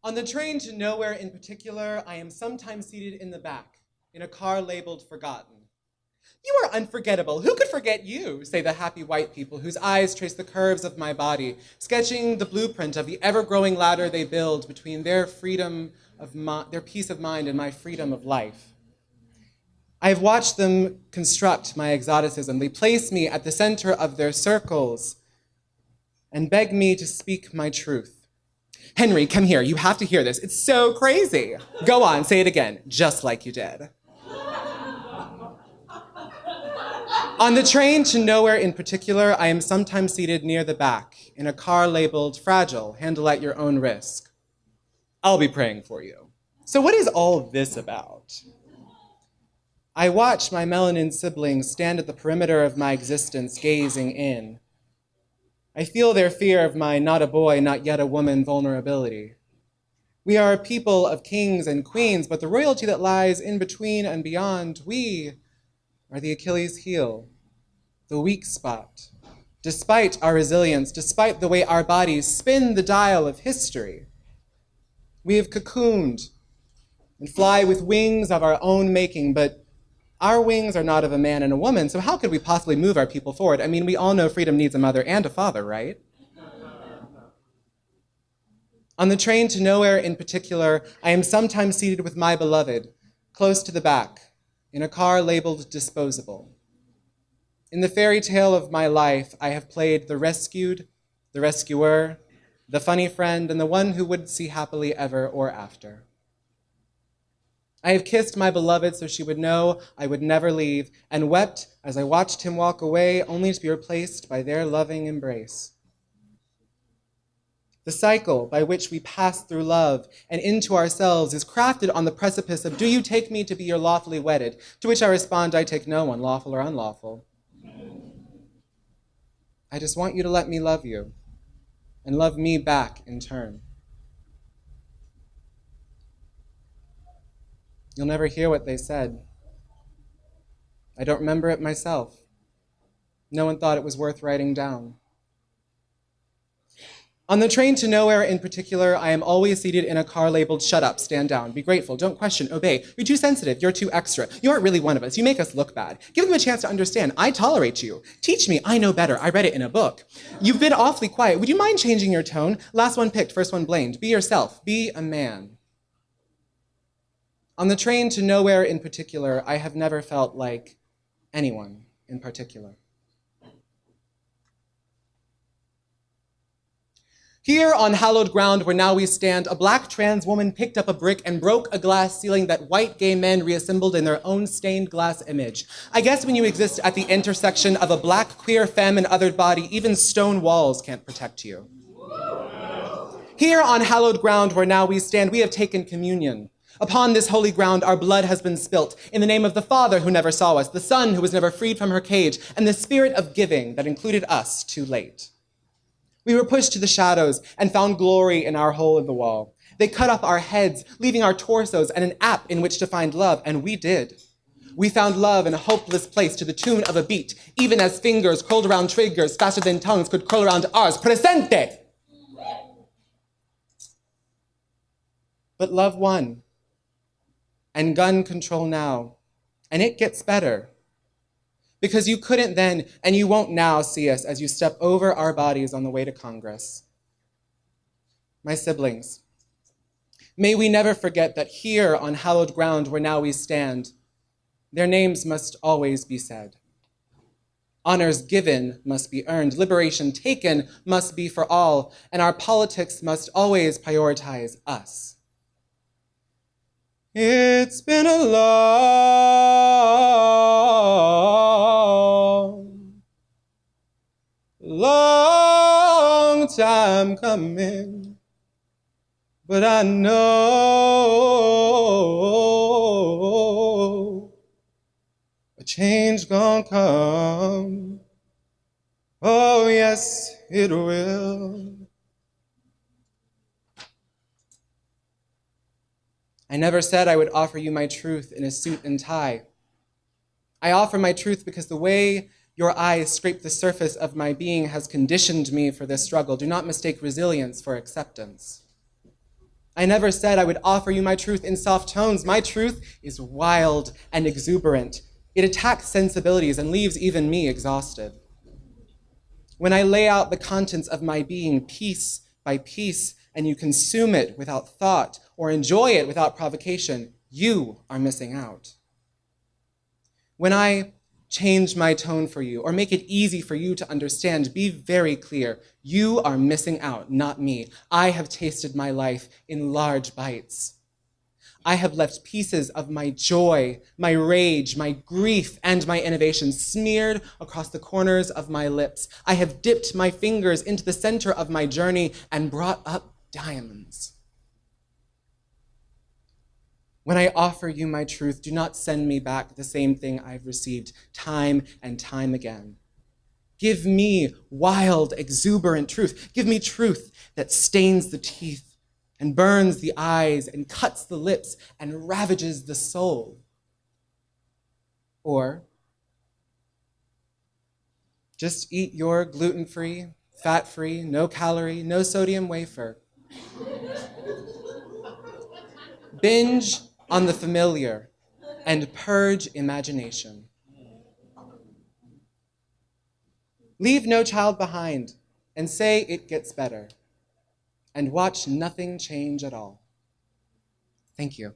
On the train to nowhere in particular, I am sometimes seated in the back, in a car labeled Forgotten. You are unforgettable. Who could forget you, say the happy white people whose eyes trace the curves of my body, sketching the blueprint of the ever-growing ladder they build between their freedom of their peace of mind and my freedom of life. I have watched them construct my exoticism. They place me at the center of their circles and beg me to speak my truth. Henry, come here. You have to hear this. It's so crazy. Go on, say it again, just like you did. On the train to nowhere in particular, I am sometimes seated near the back in a car labeled Fragile, handle at your own risk. I'll be praying for you. So what is all this about? I watch my melanin siblings stand at the perimeter of my existence, gazing in. I feel their fear of my not a boy, not yet a woman vulnerability. We are a people of kings and queens, but the royalty that lies in between and beyond, we are the Achilles heel, the weak spot. Despite our resilience, despite the way our bodies spin the dial of history, we have cocooned and fly with wings of our own making, but our wings are not of a man and a woman, so how could we possibly move our people forward? I mean, we all know freedom needs a mother and a father, right? On the train to nowhere in particular, I am sometimes seated with my beloved, close to the back, in a car labeled Disposable. In the fairy tale of my life, I have played the rescued, the rescuer, the funny friend, and the one who would see happily ever or after. I have kissed my beloved so she would know I would never leave, and wept as I watched him walk away, only to be replaced by their loving embrace. The cycle by which we pass through love and into ourselves is crafted on the precipice of, do you take me to be your lawfully wedded? To which I respond, I take no one, lawful or unlawful. I just want you to let me love you, and love me back in turn. You'll never hear what they said. I don't remember it myself. No one thought it was worth writing down. On the train to nowhere in particular, I am always seated in a car labeled shut up, stand down, be grateful, don't question, obey. You're too sensitive, you're too extra. You aren't really one of us, you make us look bad. Give them a chance to understand, I tolerate you. Teach me, I know better, I read it in a book. You've been awfully quiet, would you mind changing your tone? Last one picked, first one blamed. Be yourself, be a man. On the train to nowhere in particular, I have never felt like anyone in particular. Here on hallowed ground where now we stand, a black trans woman picked up a brick and broke a glass ceiling that white gay men reassembled in their own stained glass image. I guess when you exist at the intersection of a black, queer, femme, and othered body, even stone walls can't protect you. Here on hallowed ground where now we stand, we have taken communion. Upon this holy ground, our blood has been spilt in the name of the Father who never saw us, the Son who was never freed from her cage, and the spirit of giving that included us too late. We were pushed to the shadows and found glory in our hole in the wall. They cut off our heads, leaving our torsos and an app in which to find love, and we did. We found love in a hopeless place to the tune of a beat, even as fingers curled around triggers faster than tongues could curl around ours. Presente! But love won, and gun control now, and it gets better. Because you couldn't then, and you won't now see us as you step over our bodies on the way to Congress. My siblings, may we never forget that here on hallowed ground where now we stand, their names must always be said. Honors given must be earned, liberation taken must be for all, and our politics must always prioritize us. It's been a long time coming, but I know a change gonna come. Oh yes, it will. I never said I would offer you my truth in a suit and tie. I offer my truth because the way your eyes scrape the surface of my being has conditioned me for this struggle. Do not mistake resilience for acceptance. I never said I would offer you my truth in soft tones. My truth is wild and exuberant. It attacks sensibilities and leaves even me exhausted. When I lay out the contents of my being piece by piece, and you consume it without thought or enjoy it without provocation, you are missing out. When I change my tone for you or make it easy for you to understand, be very clear. You are missing out, not me. I have tasted my life in large bites. I have left pieces of my joy, my rage, my grief, and my innovation smeared across the corners of my lips. I have dipped my fingers into the center of my journey and brought up diamonds. When I offer you my truth, do not send me back the same thing I've received time and time again. Give me wild, exuberant truth. Give me truth that stains the teeth and burns the eyes and cuts the lips and ravages the soul. Or just eat your gluten-free, fat-free, no-calorie, no-sodium wafer. Binge on the familiar and purge imagination. Leave no child behind and say it gets better, and watch nothing change at all. Thank you.